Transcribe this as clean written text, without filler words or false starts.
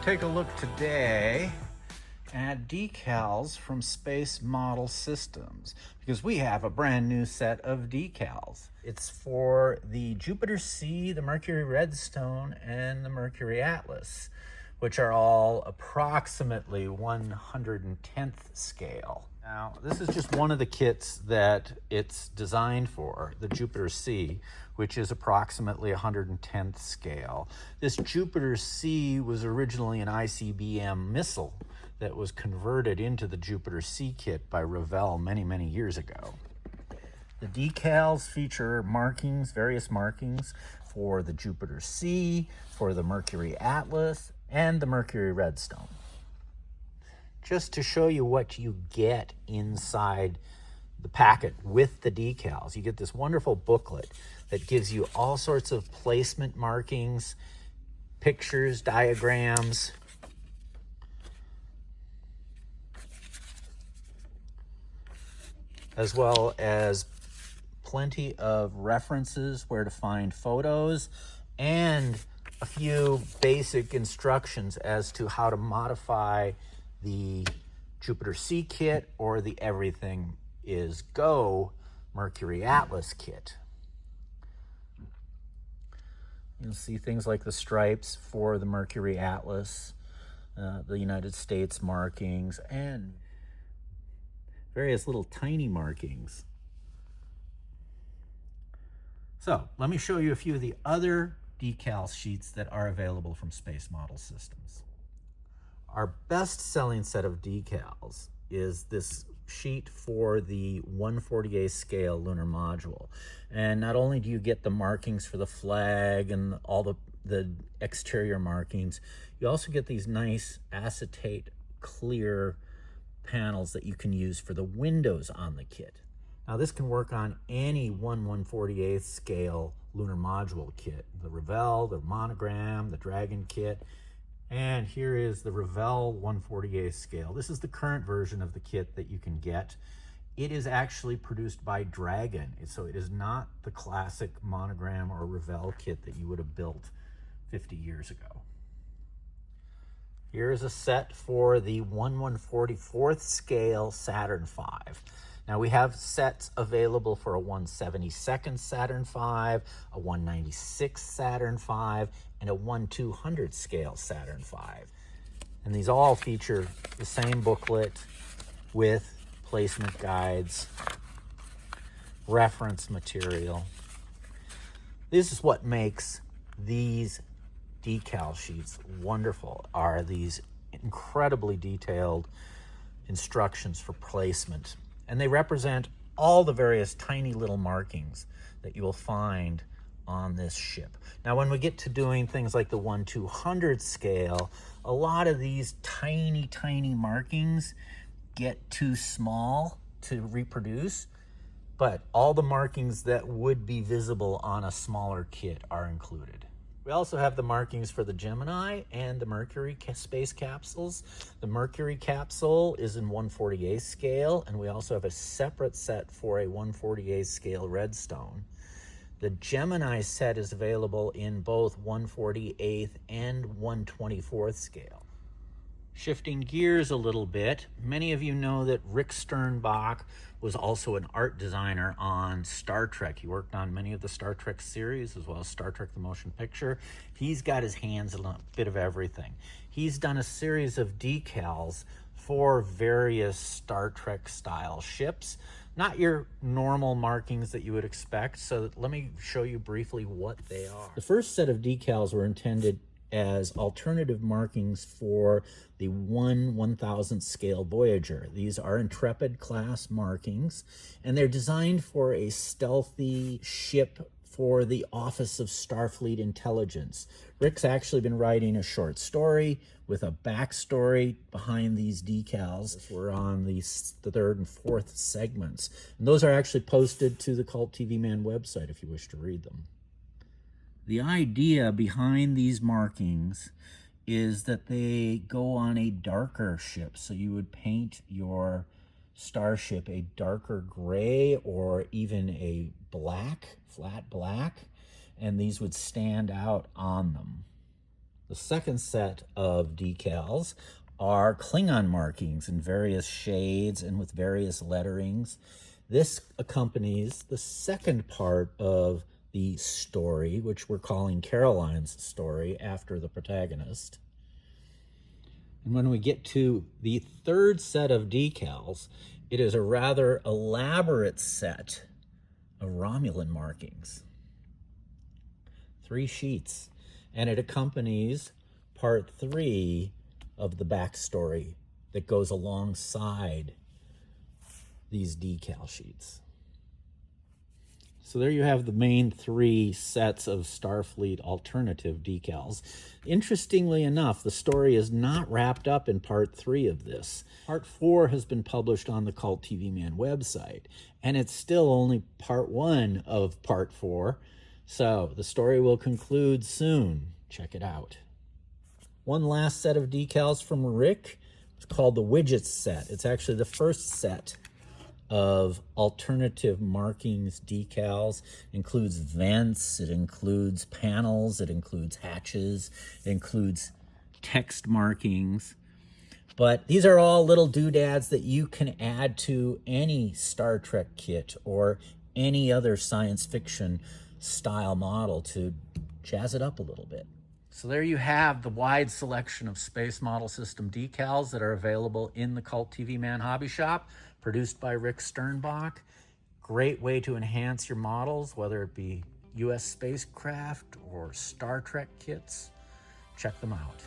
take a look today at decals from Space Model Systems because we have a brand new set of decals. It's for the Jupiter C, the Mercury Redstone, and the Mercury Atlas, which are all approximately 1/110th scale. Now, this is just one of the kits that it's designed for, the Jupiter C, which is approximately 110th scale. This Jupiter C was originally an ICBM missile that was converted into the Jupiter C kit by Revell many, many years ago. The decals feature markings, various markings for the Jupiter C, for the Mercury Atlas, and the Mercury Redstone. Just to show you what you get inside the packet with the decals, you get this wonderful booklet that gives you all sorts of placement markings, pictures, diagrams, as well as plenty of references where to find photos and a few basic instructions as to how to modify the Jupiter C kit or the Everything is Go Mercury Atlas kit. You'll see things like the stripes for the Mercury Atlas, the United States markings, and various little tiny markings. So let me show you a few of the other decal sheets that are available from Space Model Systems. Our best-selling set of decals is this sheet for the 1/48 scale lunar module. And not only do you get the markings for the flag and all the exterior markings, you also get these nice acetate clear panels that you can use for the windows on the kit. Now this can work on any 1/148 scale lunar module kit, the Revell, the Monogram, the Dragon kit, and here is the Revell 1/48 scale. This is the current version of the kit that you can get. It is actually produced by Dragon, so it is not the classic Monogram or Revell kit that you would have built 50 years ago. Here's a set for the 1/144th scale Saturn V. Now we have sets available for a 1/72nd Saturn V, a 1/96 Saturn V, and a 1/200 scale Saturn V. And these all feature the same booklet with placement guides, reference material. This is what makes these decal sheets wonderful, are these incredibly detailed instructions for placement. And they represent all the various tiny little markings that you will find on this ship. Now, when we get to doing things like the 1/200 scale, a lot of these tiny, tiny markings get too small to reproduce, but all the markings that would be visible on a smaller kit are included. We also have the markings for the Gemini and the Mercury space capsules. The Mercury capsule is in 1/48 scale, and we also have a separate set for a 1/48 scale Redstone. The Gemini set is available in both 1/48 and 1/24 scale. Shifting gears a little bit, many of you know that Rick Sternbach was also an art designer on Star Trek. He worked on many of the Star Trek series as well as Star Trek the Motion Picture. He's got his hands in a bit of everything. He's done a series of decals for various Star Trek style ships. Not your normal markings that you would expect, so let me show you briefly what they are. The first set of decals were intended as alternative markings for the 1/1000th scale Voyager. These are Intrepid class markings, and they're designed for a stealthy ship for the Office of Starfleet Intelligence. Rick's actually been writing a short story with a backstory behind these decals. We're on the third and fourth segments, and those are actually posted to the Cult TV Man website if you wish to read them. The idea behind these markings is that they go on a darker ship. So you would paint your starship a darker gray or even a black, flat black, and these would stand out on them. The second set of decals are Klingon markings in various shades and with various letterings. This accompanies the second part of the story, which we're calling Caroline's story after the protagonist. And when we get to the third set of decals, it is a rather elaborate set of Romulan markings. 3 sheets. And it accompanies part 3 of the backstory that goes alongside these decal sheets. So there you have the main 3 sets of Starfleet alternative decals. Interestingly enough, the story is not wrapped up in part 3 of this. Part 4 has been published on the Cult TV Man website, and it's still only part 1 of part 4. So the story will conclude soon. Check it out. One last set of decals from Rick. It's called the Widget set. It's actually the first set of alternative markings decals. It includes vents, it includes panels, it includes hatches, it includes text markings. But these are all little doodads that you can add to any Star Trek kit or any other science fiction style model to jazz it up a little bit. So there you have the wide selection of Space Model System decals that are available in the Cult TV Man Hobby Shop, produced by Rick Sternbach. Great way to enhance your models, whether it be US Spacecraft or Star Trek kits. Check them out.